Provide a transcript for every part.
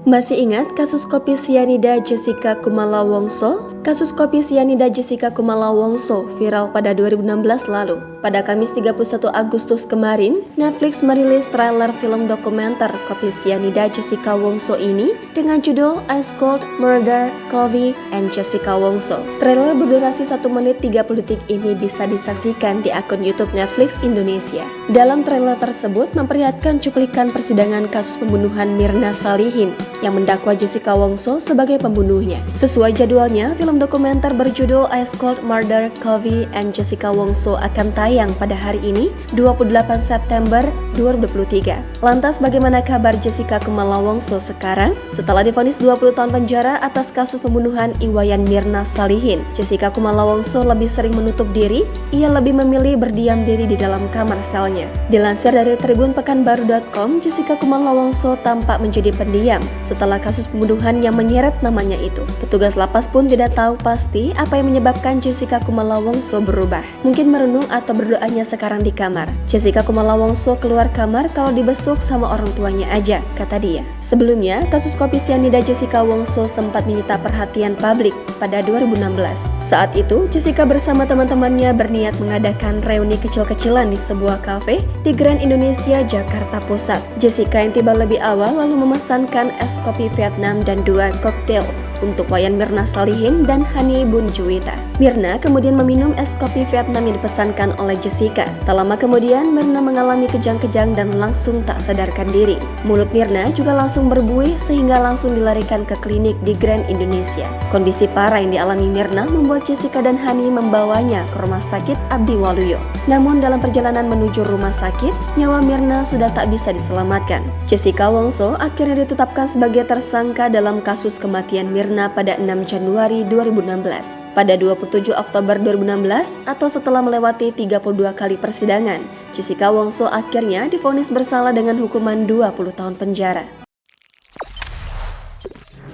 Masih ingat kasus kopi sianida Jessica Kumala Wongso? Kasus kopi sianida Jessica Kumala Wongso viral pada 2016 lalu. Pada Kamis 31 Agustus kemarin, Netflix merilis trailer film dokumenter kopi sianida Jessica Wongso ini dengan judul Ice Cold Murder Coffee and Jessica Wongso. Trailer berdurasi 1 menit 30 detik ini bisa disaksikan di akun YouTube Netflix Indonesia. Dalam trailer tersebut memperlihatkan cuplikan persidangan kasus pembunuhan Mirna Salihin yang mendakwa Jessica Wongso sebagai pembunuhnya. Sesuai jadwalnya, film dokumenter berjudul Ice Cold Murder Coffee and Jessica Wongso akan tayang pada hari ini, 28 September 2023. Lantas bagaimana kabar Jessica Kumala Wongso sekarang? Setelah divonis 20 tahun penjara atas kasus pembunuhan Iwayan Mirna Salihin, Jessica Kumala Wongso lebih sering menutup diri. Ia lebih memilih berdiam diri di dalam kamar selnya. Dilansir dari tribunpekanbaru.com, Jessica Kumala Wongso tampak menjadi pendiam setelah kasus pembunuhan yang menyeret namanya itu. Petugas lapas pun tidak tahu pasti apa yang menyebabkan Jessica Kumala Wongso berubah. Mungkin merenung atau berdoanya sekarang di kamar. Jessica Kumala Wongso keluar kamar kalau dibesuk sama orang tuanya aja, kata dia. Sebelumnya, kasus kopi sianida Jessica Wongso sempat menyita perhatian publik pada 2016. Saat itu, Jessica bersama teman-temannya berniat mengadakan reuni kecil-kecilan di sebuah kafe di Grand Indonesia, Jakarta Pusat. Jessica yang tiba lebih awal lalu memesankan es kopi Vietnam dan 2 koktail untuk Wayan Mirna Salihin dan Hani Bun Juwita. Mirna kemudian meminum es kopi Vietnam yang dipesankan oleh Jessica. Tak lama kemudian, Mirna mengalami kejang-kejang dan langsung tak sadarkan diri. Mulut Mirna juga langsung berbuih sehingga langsung dilarikan ke klinik di Grand Indonesia. Kondisi parah yang dialami Mirna membuat Jessica dan Hani membawanya ke rumah sakit Abdi Waluyo. Namun dalam perjalanan menuju rumah sakit, nyawa Mirna sudah tak bisa diselamatkan. Jessica Wongso akhirnya ditetapkan sebagai tersangka dalam kasus kematian Mirna pada 6 Januari 2016. Pada 27 Oktober 2016 atau setelah melewati 32 kali persidangan, Jessica Wongso akhirnya divonis bersalah dengan hukuman 20 tahun penjara.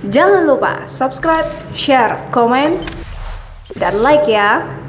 Jangan lupa subscribe, share, komen, dan like ya!